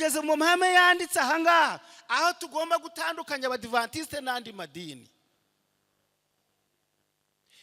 tugeze mu mahame yanditse ahangaha aho tugomba gutandukanya abadivantiste n'andi madini.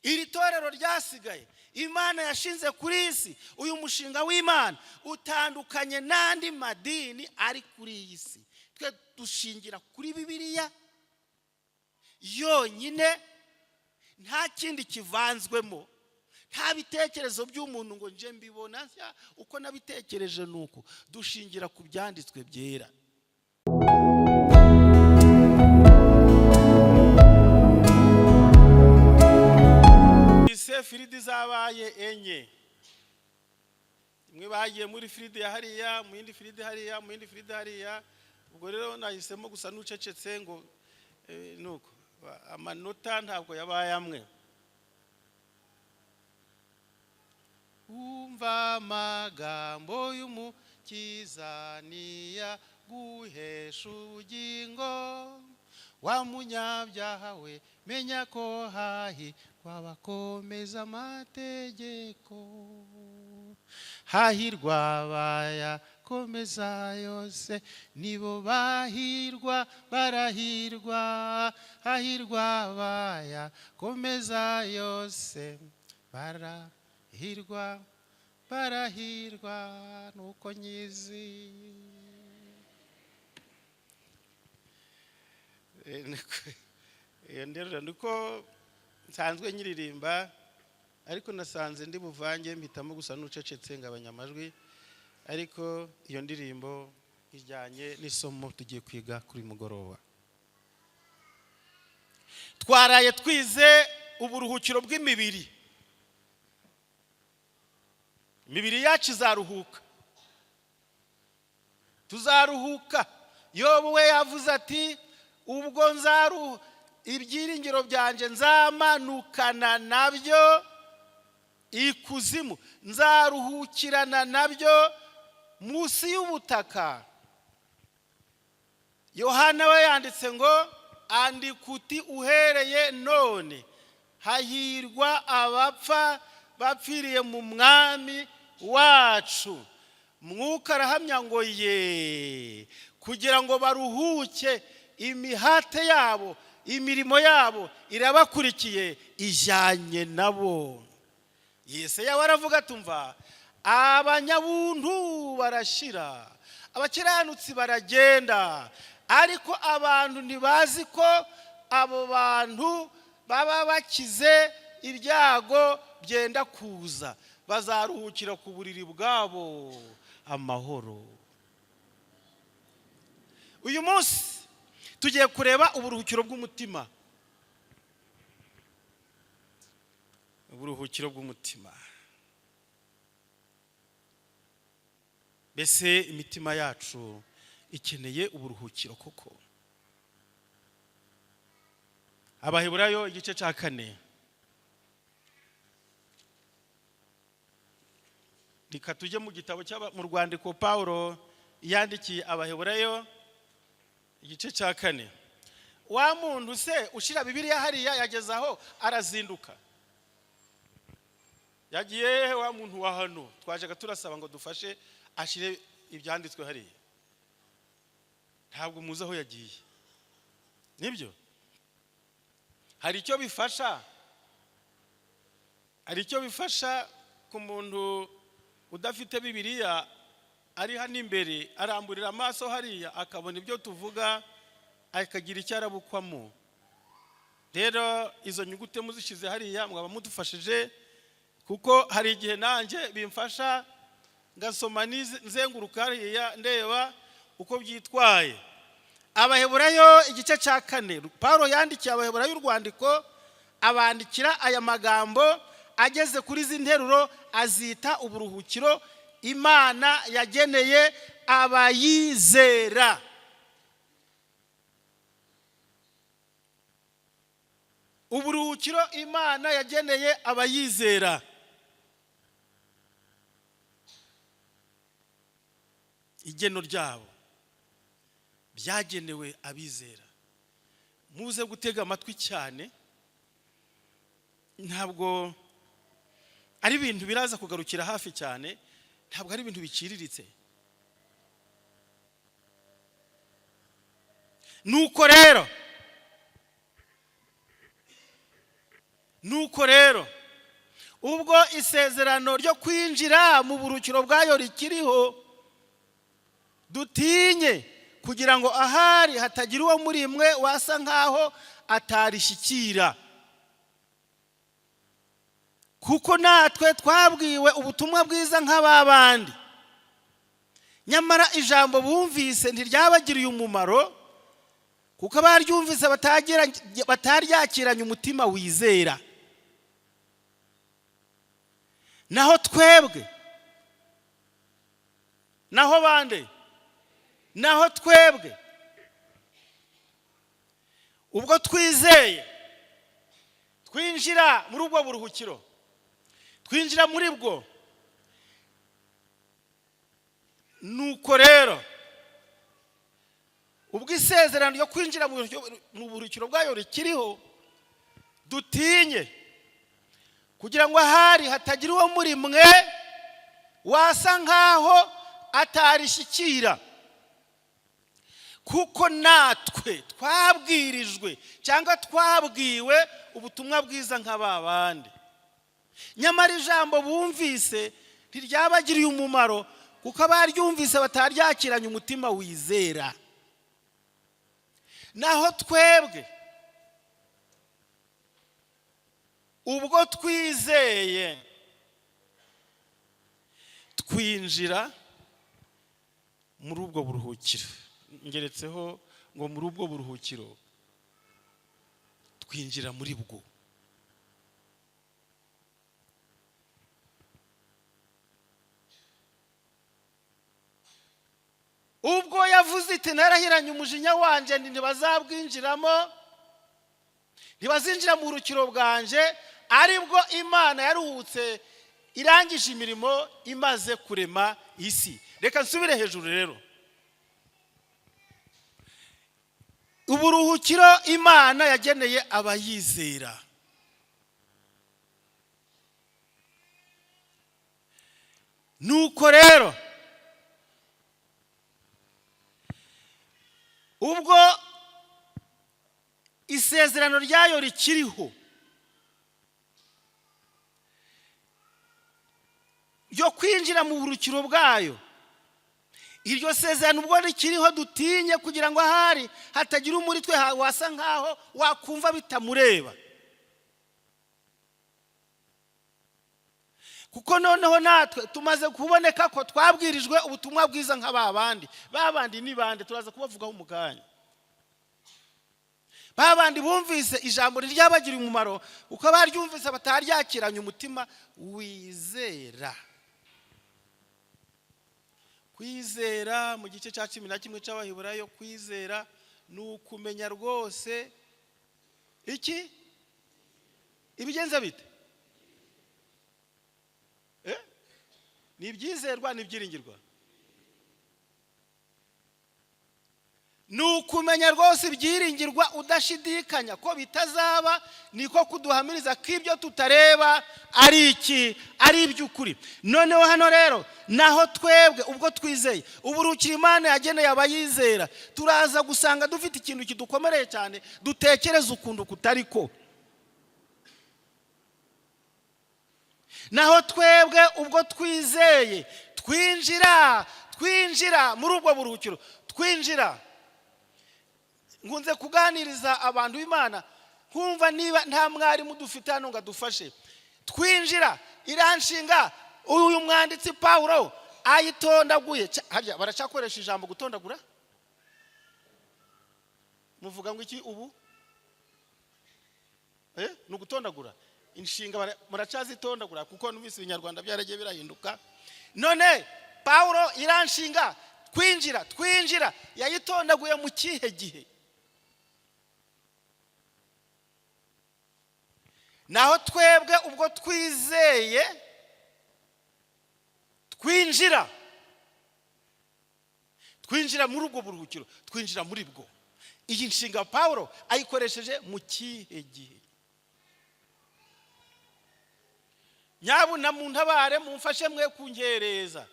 Iri torero ryasigaye Imana yashinze kuri isi, uyu mushinga w'Imana utandukanye n'andi madini ari kuri iyi si. Twe dushingira kuri Bibiliya yonyine, nta kindi kivanzwemo, nta bitekerezo by'umuntu ngo nje mbibona uko nabitekereje nuko. Dushingira ku byanditswe byera. Firidi zabaye enye. Imwe bagiye muri firidi ya hariya, mu yindi firidi hariya, mu yindi firidi hariya. Ubwo rero nahisemo gusa n'ucecetse ngo nuko amanota ntabwo yabaye amwe. Umva amagambo y'Umukiza niya guhesha ubugingo, wa munyabyaha we menya ko hahirwa abakomeza amategeko. Hahirwa bayakomeza yose, nibo bahirwa barahirwa. Hahirwa bayakomeza yose, barahirwa barahirwa. Nuko nyizi ndero niko nsanzwe nyiririmba, ariko nasanze ndi buvange mpitamo gusa n'ucecetse ngabanyamajwi. Ariko iyo ndirimbo ijyanye n'isomo tugiye kwiga kuri mugoroba. Twaraye twize uburuhukiro bw'imibiri. Imibiri yacu izaruhuka, tuzaruhuka. Yobu we yavuze ati ubwo ibyiringiro byanje nzamanukana nabyo ikuzimu, nzaruhukirana nabyo munsi y'ubutaka. Yohana we yanditse ngo andikuti uhereye none, hahirwa abapfa bapfiriye mu mwami wacu. Mwuka arahamya ngo ye, kugira ngo baruhuke imihate yabo, imirimo yabo irabakurikiye ijyanye nabo. Yesaya waravuga tumva abanyabuntu barashira, abakiranutsi baragenda, ariko abantu ntibazi ko abo bantu baba bakize ibyago byenda kuza, bazaruhukira ku buriri bwabo amahoro. Uyu munsi tugiye kureba uburuhukiro bw'umutima. Uburuhukiro bw'umutima. Mbese imitima yacu ikeneye uburuhukiro koko? Abaheburayo igice cya 4. Reka tujye mu gitabo mu rwandiko Paulo yandikiye Abaheburayo igice cya 4. Wa muntu se ushira Bibiliya hariya yageze aho arazinduka. Yagiye wa muntu wa hano twajaga turasaba ngo dufashe ashire ibyanditswe hariya. Ntabwo muzi aho yagiye. Nibyo? Hari icyo bifasha? Hari icyo bifasha ku muntu udafite Bibiliya ari hano imbere aramburira amaso hariya akabona ibyo tuvuga akagira icyo arabukwamo? Rero izo nyugute muzishize hariya mwaba mudufashije, kuko hari igihe nanjye bimfasha ngasoma nzenguruka hariya ndeba uko byitwaye. Abaheburayo igice cya 4, Paulo yandikiye Abaheburayo urwandiko, abandikira aya magambo ageze kuri izi nteruro azita uburuhukiro Imana yageneye abayizera. Uburuhukiro Imana yageneye abayizera. Igeno ryabo byagenewe abizera. Muze gutega amatwi cyane, ntabwo ari ibintu biraza kugarukira hafi cyane, ntabwo ari ibintu biciriritse. nuko rero ubwo isezerano ryo kwinjira mu buruhukiro bwayo rikiriho, dutinye kugira ngo ahari hatagira uwo muri mwe wasa nkaho atarishyikira. Kuko natwe twabwiwe ubutumwa bwiza nk'ababandi, nyamara ijambo bumvise ntiryabagiriye umumaro, kuko abaryumvise bataryakiranye umutima wizera. Naho twebwe, naho twebwe ubwo twizeye twinjira muri ubwo buruhukiro, twinjira muri bwo. Nuko rero ubwo isezerano ryo kwinjira mu buruhukiro bwayo rikiriho, dutinye kugira ngo ahari hatagira uwo muri mwe wasa nkaho atarishyikira. Kuko natwe twabwirijwe cyangwa twabwiwe ubutumwa bwiza nk'ababandi, nyamara ijambo bumvise ntiryabagiriye umumaro, kuko abaryumvise bataryakiranye umutima wizera. Naho twebwe ubwo twizeye twinjira muri ubwo buruhukiro. Ngeretseho ngo muri ubwo buruhukiro twinjira muri bwo. Ubwo yavuze iti narahiranye umujinya wanje ntibazabwinjiramo, ntibazinjira mu buruhukiro bwanje, aribwo Imana yaruhutse irangije imirimo imaze kurema isi. Reka nsubire hejuru rero. Uburuhukiro Imana yageneye abayizera. Nuko rero ubwo isezerano ryayo rikiriho ryo kwinjira mu buruhukiro bwayo, iryo sezerano ubwo rikiriho, dutinye kugira ngo ahari hatagira umuri twe wasa nkaho wakumva bitamureba. Kuko noneho natwe tumaze kuboneka ko twabwirijwe ubutumwa bwiza nk'ababandi. Babandi ni bande? Turaza kubavugaho umukanya. Babandi bumvise ijambo ryabagiriye umumaro, uko abaryumvise bataryakiranye umutima wizera. Kwizera mu gice cya 11 cy'Abaheburayo, kwizera ni ukumenya rwose iki ibigenza bite. Ni ibyizerwa n'ibyiringirwa. Ni ukumenya rwose ibyiringirwa udashidikanya ko bitazaba, niko kuduhamiriza ko ibyo tutareba ari iki, ari iby'ukuri. Noneho hano rero naho twebwe ubwo twizeye uburuhukiro Imana yageneye abayizera, turaza gusanga dufite ikintu kidukomereye cyane, dutekereza ukuntu kutariko. Naho twebwe ubwo twizeye twinjira muri ubwo buruhukiro, nkunze kuganiriza abantu b'Imana, kumva niba nta mwarimu dufite hano ngo adufashe. Twinjira iranshinga, uyu mwanditsi Pawulo ayitondaguye. Harya baracyakoresha ijambo gutondagura? Muvuga ngo iki ubu? Ni ugutondagura. Inshinga muracazitondagura, kuko numvise Ibinyarwanda byaragiye birahinduka. None Pawulo iranshinga, twinjira yayitondaguye mu kihe gihe? Naho twebwe ubwo twizeye twinjira muri ubwo buruhukiro, twinjira muri bwo. Iyi nshinga Pawulo ayikoresheje mu kihe gihe? Nyabuna muntabare mumfashe mwe kungereza.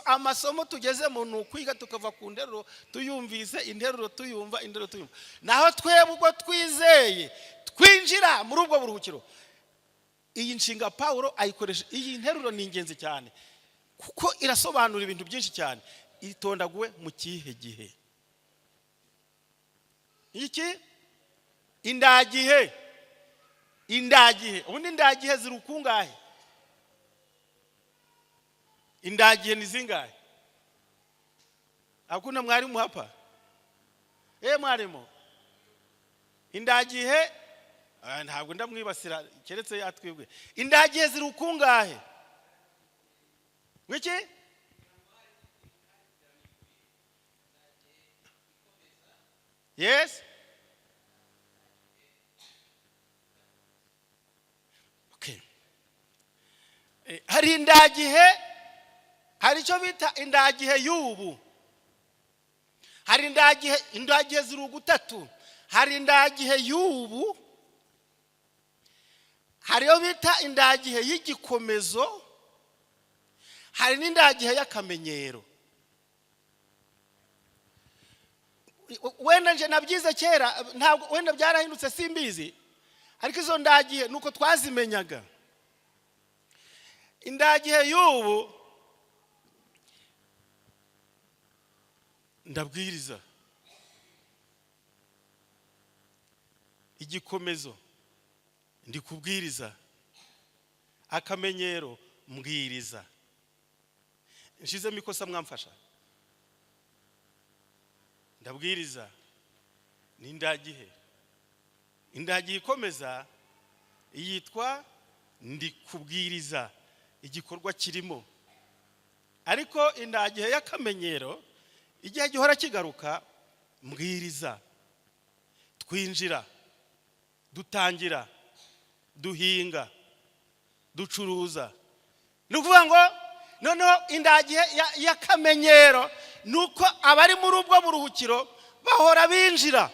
amasomo tugezemo ni ukwiga tukava ku nteruro tuyumvise, interuro tuyumva, interuro tuyumva. Naho twebwe ubwo twizeye twinjira muri ubwo buruhukiro. Iyi nshinga Pawulo ayikoresha. Iyi nteruro ni ingenzi cyane kuko irasobanura ibintu byinshi cyane. Itondaguwe mu kihe gihe? Iki indagihe. Ubundi indagihe zirukungahe? Indagihe ni zingahe? Hakuna mwarimu hapa? Mwarimu. Indagihe ntabwo ndamwibasira keretse yatwibwe. Indagihe zirukungahe? Wiki? Yes? Okay. Hari indagihe, hari icyo bita indagihe y'ubu. Hari indagihe zirugutatu. Hari indagihe y'ubu, hari yo bita indagihe y'igikomezo, hari n'indagihe y'akamenyero. Wenda nje nabyize kera, ntabwo wenda byarahindutse simbizi, ariko izo ndagihe nuko twazimenyaga. Indagihe y'ubu ndabwiriza, igikomezo ndi kubwiriza, akamenyero mbwiriza. Nshizemo ikosa mwamfasha. Ndabwiriza ni indagihe. Indagihe ikomeza yitwa ndi kubwiriza, igikorwa kirimo. Ariko indagihe y'akamenyero igihe gihora kigaruka, mbwiriza, twinjira, dutangira, duhinga, ducuruza. Nukuvuga ngo noneho indagihe y'akamenyero nuko abari muri ubwo buruhukiro bahora binjira.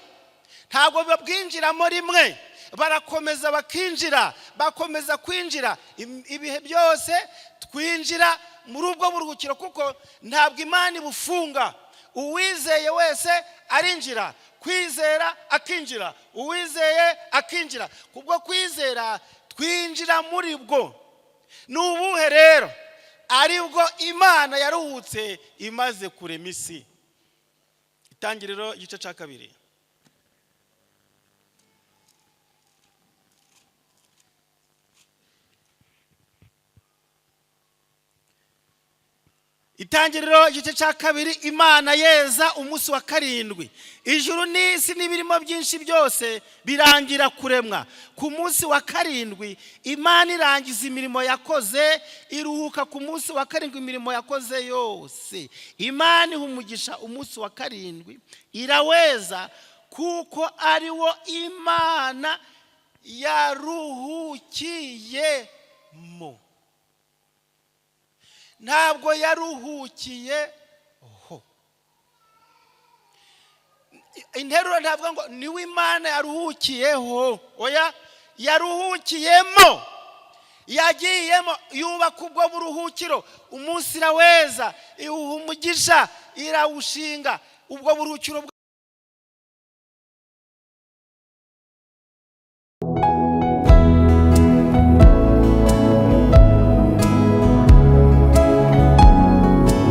Ntabwo babwinjiramo rimwe, barakomeza bakinjira, bakomeza kwinjira ibihe byose. Twinjira muri ubwo buruhukiro kuko ntabwo Imana ibufunga. Uwizeye wese arinjira, kwizera akinjira, uwizeye akinjira. Kubwo kwizera twinjira muri bwo. Nubuhe rero? Aribwo Imana yaruhutse imaze kurema isi. Itangiriro igice cya 2. Itangiriro igice cya 2, Imana yeza umunsi wa 7. Ijuru n'isi n'ibirimo byinshi byose birangira kuremwa. Ku munsi wa 7 Imana irangiza imirimo yakoze, iruhuka ku munsi wa 7 imirimo yakoze yose. Imana ihumugisha umunsi wa 7, iraweza kuko ari wo Imana yaruhukiyemo. Ntabwo yaruhukiye ho. Interuro ntabwo ngo niwe Imana yaruhukiyeho. Oya, yaruhukiyemo. Yagiyemo, yubaka ubwo buruhukiro. Umunsi iraweza, iwuha umugisha, irawushinga ubwo buruhukiro.